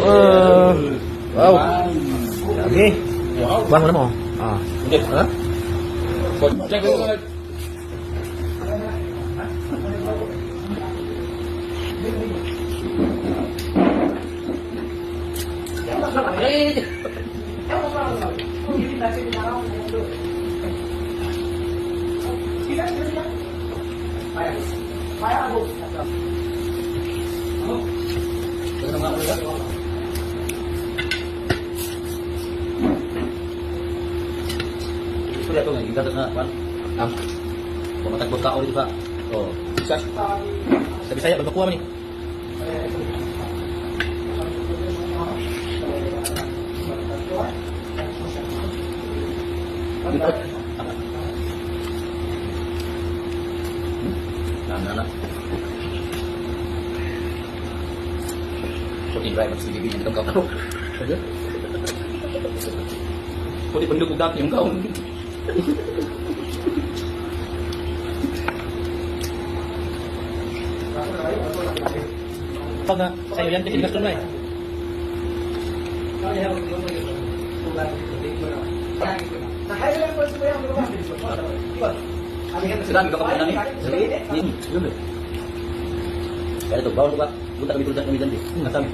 Wow. Dami. Bang mo na mo. Ah. Okay. Ha? Check ko. Sudah tuh nggak kita kan? Pematak tao dito Pak. Oh, bisa. Sabi saya magpakuha man ni. Nah. Puti driver sa bibig ng kau. Puti pendukung dak yung kau. Pag sa'yo yan, titigas doon na eh. Sinabi ka pa rin namin? Yun eh. Kaya ito, bawal ko ba? Punta kami tulad kami dyan eh. Nasami.